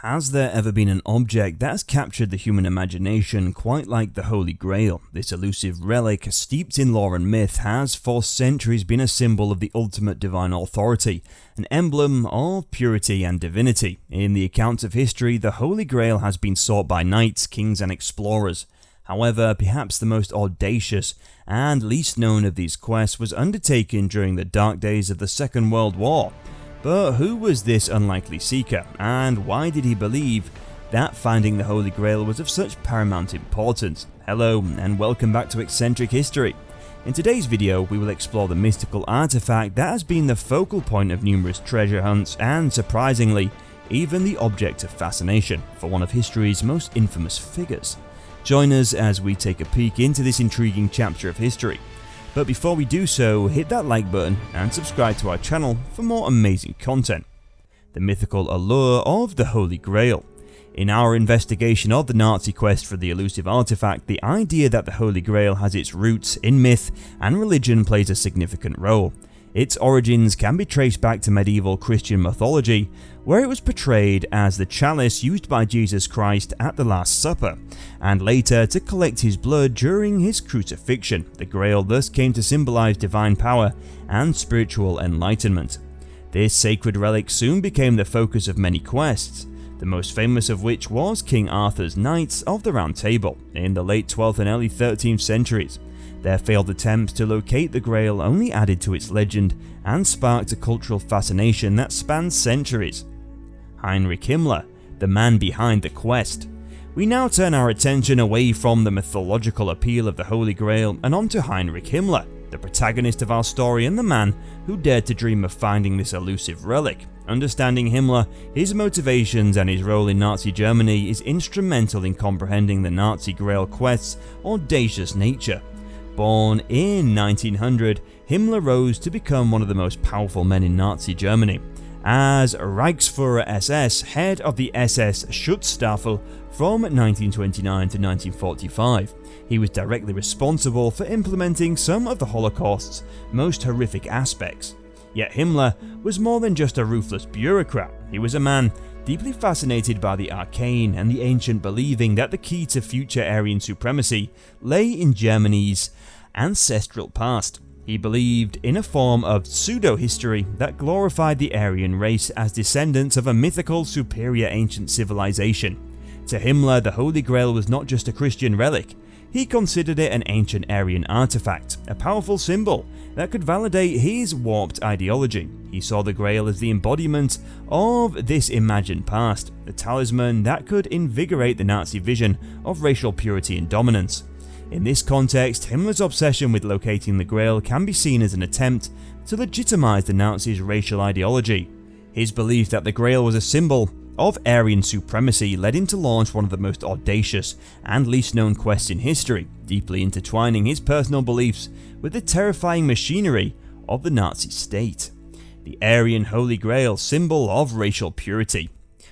Has there ever been an object that has captured the human imagination quite like the Holy Grail? This elusive relic, steeped in lore and myth, has for centuries been a symbol of the ultimate divine authority, an emblem of purity and divinity. In the accounts of history, the Holy Grail has been sought by knights, kings and explorers. However, perhaps the most audacious and least known of these quests was undertaken during the dark days of the Second World War. But who was this unlikely seeker, and why did he believe that finding the Holy Grail was of such paramount importance? Hello and welcome back to Eccentric History. In today's video we will explore the mystical artifact that has been the focal point of numerous treasure hunts and, surprisingly, even the object of fascination for one of history's most infamous figures. Join us as we take a peek into this intriguing chapter of history. But before we do so, hit that like button and subscribe to our channel for more amazing content. The mythical allure of the Holy Grail. In our investigation of the Nazi quest for the elusive artifact, the idea that the Holy Grail has its roots in myth and religion plays a significant role. Its origins can be traced back to medieval Christian mythology, where it was portrayed as the chalice used by Jesus Christ at the Last Supper, and later to collect his blood during his crucifixion. The Grail thus came to symbolize divine power and spiritual enlightenment. This sacred relic soon became the focus of many quests, the most famous of which was King Arthur's Knights of the Round Table in the late 12th and early 13th centuries. Their failed attempts to locate the Grail only added to its legend and sparked a cultural fascination that spans centuries. Heinrich Himmler, the man behind the quest. We now turn our attention away from the mythological appeal of the Holy Grail and onto Heinrich Himmler, the protagonist of our story and the man who dared to dream of finding this elusive relic. Understanding Himmler, his motivations and his role in Nazi Germany is instrumental in comprehending the Nazi Grail quest's audacious nature. Born in 1900, Himmler rose to become one of the most powerful men in Nazi Germany. As Reichsführer SS, head of the SS Schutzstaffel from 1929 to 1945, he was directly responsible for implementing some of the Holocaust's most horrific aspects. Yet Himmler was more than just a ruthless bureaucrat. He was a man deeply fascinated by the arcane and the ancient, believing that the key to future Aryan supremacy lay in Germany's ancestral past. He believed in a form of pseudo-history that glorified the Aryan race as descendants of a mythical, superior ancient civilization. To Himmler, the Holy Grail was not just a Christian relic. He considered it an ancient Aryan artifact, a powerful symbol that could validate his warped ideology. He saw the Grail as the embodiment of this imagined past, a talisman that could invigorate the Nazi vision of racial purity and dominance. In this context, Himmler's obsession with locating the Grail can be seen as an attempt to legitimize the Nazis' racial ideology. His belief that the Grail was a symbol of Aryan supremacy led him to launch one of the most audacious and least known quests in history, deeply intertwining his personal beliefs with the terrifying machinery of the Nazi state. The Aryan Holy Grail, symbol of racial purity.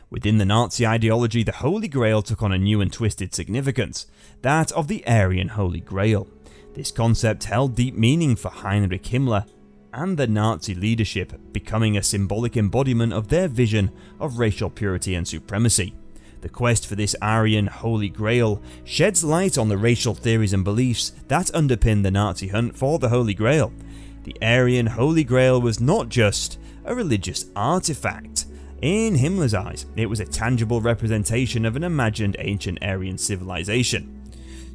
Within the Nazi ideology, the Holy Grail took on a new and twisted significance, that of the Aryan Holy Grail. This concept held deep meaning for Heinrich Himmler and the Nazi leadership, becoming a symbolic embodiment of their vision of racial purity and supremacy. The quest for this Aryan Holy Grail sheds light on the racial theories and beliefs that underpin the Nazi hunt for the Holy Grail. The Aryan Holy Grail was not just a religious artifact. In Himmler's eyes, it was a tangible representation of an imagined ancient Aryan civilization.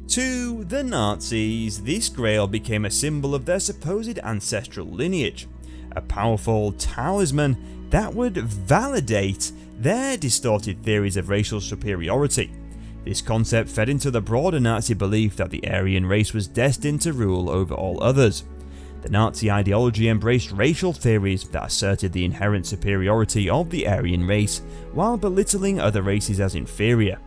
To the Nazis, this Grail became a symbol of their supposed ancestral lineage, a powerful talisman that would validate their distorted theories of racial superiority. This concept fed into the broader Nazi belief that the Aryan race was destined to rule over all others. The Nazi ideology embraced racial theories that asserted the inherent superiority of the Aryan race while belittling other races as inferior.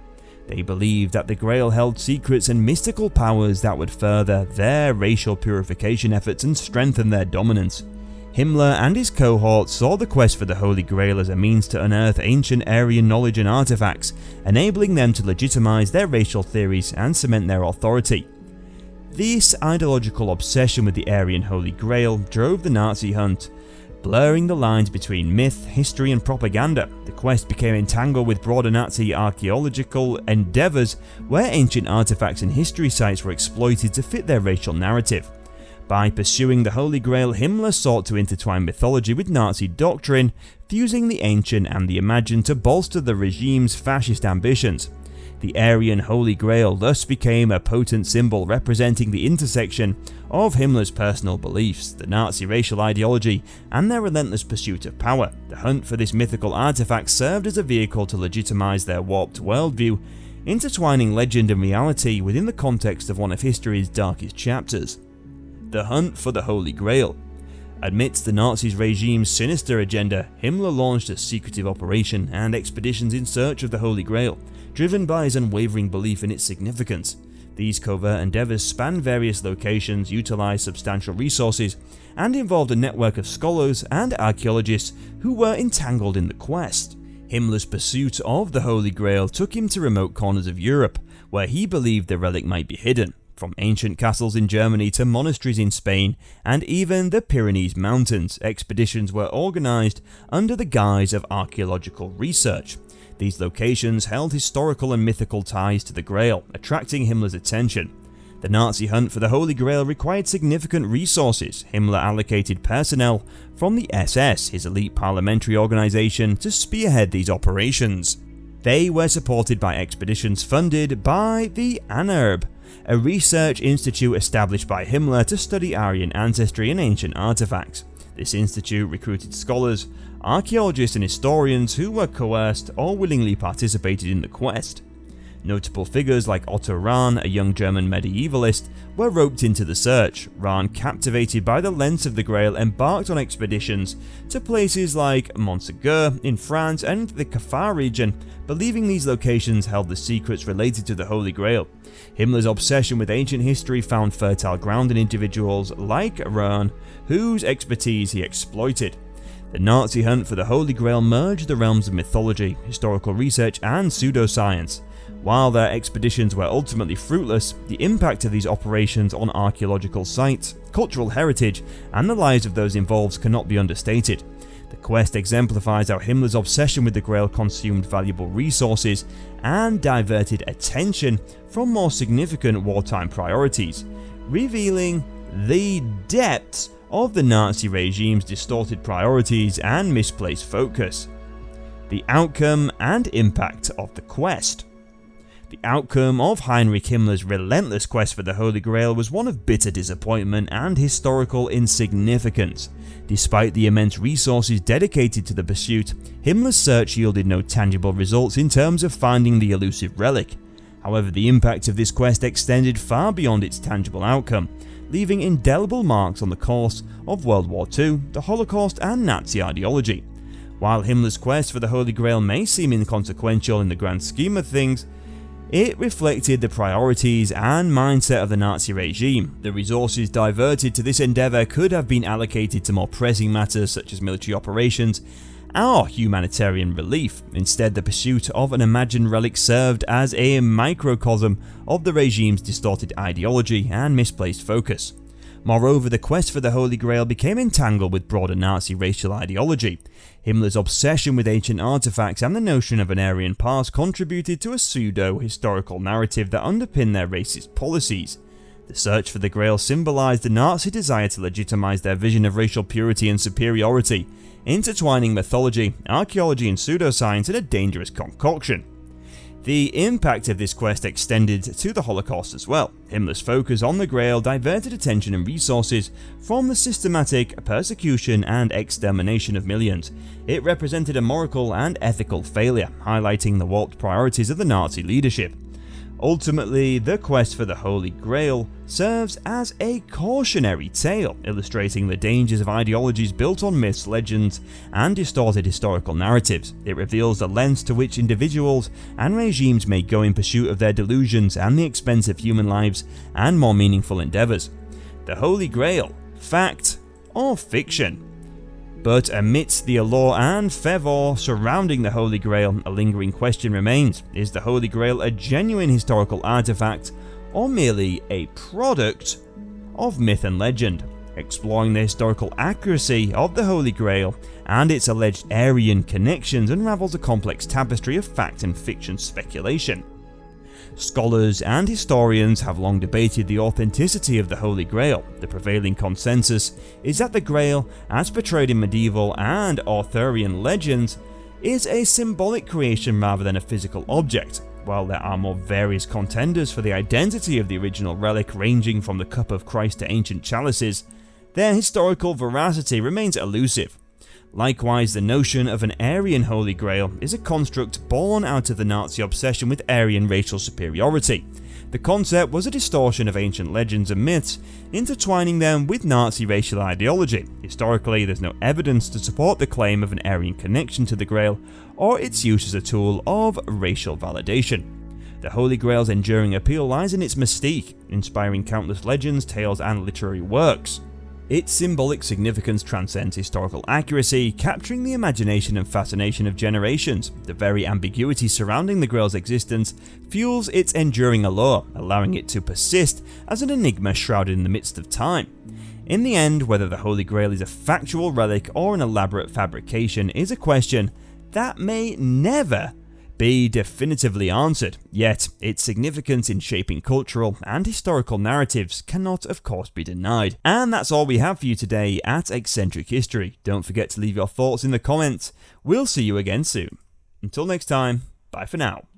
They believed that the Grail held secrets and mystical powers that would further their racial purification efforts and strengthen their dominance. Himmler and his cohorts saw the quest for the Holy Grail as a means to unearth ancient Aryan knowledge and artifacts, enabling them to legitimize their racial theories and cement their authority. This ideological obsession with the Aryan Holy Grail drove the Nazi hunt, Blurring the lines between myth, history and propaganda, the quest became entangled with broader Nazi archaeological endeavours where ancient artifacts and history sites were exploited to fit their racial narrative. By pursuing the Holy Grail, Himmler sought to intertwine mythology with Nazi doctrine, fusing the ancient and the imagined to bolster the regime's fascist ambitions. The Aryan Holy Grail thus became a potent symbol representing the intersection of Himmler's personal beliefs, the Nazi racial ideology, and their relentless pursuit of power. The hunt for this mythical artifact served as a vehicle to legitimize their warped worldview, intertwining legend and reality within the context of one of history's darkest chapters. The hunt for the Holy Grail. Amidst the Nazi regime's sinister agenda, Himmler launched a secretive operation and expeditions in search of the Holy Grail, driven by his unwavering belief in its significance. These covert endeavours spanned various locations, utilised substantial resources, and involved a network of scholars and archaeologists who were entangled in the quest. Himmler's pursuit of the Holy Grail took him to remote corners of Europe, where he believed the relic might be hidden. From ancient castles in Germany to monasteries in Spain and even the Pyrenees Mountains, expeditions were organised under the guise of archaeological research. These locations held historical and mythical ties to the Grail, attracting Himmler's attention. The Nazi hunt for the Holy Grail required significant resources. Himmler allocated personnel from the SS, his elite parliamentary organisation, to spearhead these operations. They were supported by expeditions funded by the Anerb, a research institute established by Himmler to study Aryan ancestry and ancient artifacts. This institute recruited scholars, archaeologists and historians who were coerced or willingly participated in the quest. Notable figures like Otto Rahn, a young German medievalist, were roped into the search. Rahn, captivated by the lengths of the Grail, embarked on expeditions to places like Montségur in France and the Kafar region, believing these locations held the secrets related to the Holy Grail. Himmler's obsession with ancient history found fertile ground in individuals like Rahn, whose expertise he exploited. The Nazi hunt for the Holy Grail merged the realms of mythology, historical research and pseudoscience. While their expeditions were ultimately fruitless, the impact of these operations on archaeological sites, cultural heritage, and the lives of those involved cannot be understated. The quest exemplifies how Himmler's obsession with the Grail consumed valuable resources and diverted attention from more significant wartime priorities, revealing the depths of the Nazi regime's distorted priorities and misplaced focus. The outcome and impact of the quest. The outcome of Heinrich Himmler's relentless quest for the Holy Grail was one of bitter disappointment and historical insignificance. Despite the immense resources dedicated to the pursuit, Himmler's search yielded no tangible results in terms of finding the elusive relic. However, the impact of this quest extended far beyond its tangible outcome, leaving indelible marks on the course of World War II, the Holocaust and Nazi ideology. While Himmler's quest for the Holy Grail may seem inconsequential in the grand scheme of things, it reflected the priorities and mindset of the Nazi regime. The resources diverted to this endeavour could have been allocated to more pressing matters such as military operations or humanitarian relief. Instead, the pursuit of an imagined relic served as a microcosm of the regime's distorted ideology and misplaced focus. Moreover, the quest for the Holy Grail became entangled with broader Nazi racial ideology. Himmler's obsession with ancient artifacts and the notion of an Aryan past contributed to a pseudo-historical narrative that underpinned their racist policies. The search for the Grail symbolized the Nazi desire to legitimize their vision of racial purity and superiority, intertwining mythology, archaeology and pseudoscience in a dangerous concoction. The impact of this quest extended to the Holocaust as well. Himmler's focus on the Grail diverted attention and resources from the systematic persecution and extermination of millions. It represented a moral and ethical failure, highlighting the warped priorities of the Nazi leadership. Ultimately, the quest for the Holy Grail serves as a cautionary tale, illustrating the dangers of ideologies built on myths, legends, and distorted historical narratives. It reveals the lengths to which individuals and regimes may go in pursuit of their delusions and the expense of human lives and more meaningful endeavors. The Holy Grail, fact or fiction? But amidst the allure and fervor surrounding the Holy Grail, a lingering question remains. Is the Holy Grail a genuine historical artifact or merely a product of myth and legend? Exploring the historical accuracy of the Holy Grail and its alleged Aryan connections unravels a complex tapestry of fact and fiction speculation. Scholars and historians have long debated the authenticity of the Holy Grail. The prevailing consensus is that the Grail, as portrayed in medieval and Arthurian legends, is a symbolic creation rather than a physical object. While there are more various contenders for the identity of the original relic, ranging from the Cup of Christ to ancient chalices, their historical veracity remains elusive. Likewise, the notion of an Aryan Holy Grail is a construct born out of the Nazi obsession with Aryan racial superiority. The concept was a distortion of ancient legends and myths, intertwining them with Nazi racial ideology. Historically, there's no evidence to support the claim of an Aryan connection to the Grail, or its use as a tool of racial validation. The Holy Grail's enduring appeal lies in its mystique, inspiring countless legends, tales, and literary works. Its symbolic significance transcends historical accuracy, capturing the imagination and fascination of generations. The very ambiguity surrounding the Grail's existence fuels its enduring allure, allowing it to persist as an enigma shrouded in the midst of time. In the end, whether the Holy Grail is a factual relic or an elaborate fabrication is a question that may never be definitively answered, yet its significance in shaping cultural and historical narratives cannot of course be denied. And that's all we have for you today at Eccentric History. Don't forget to leave your thoughts in the comments. We'll see you again soon. Until next time, bye for now.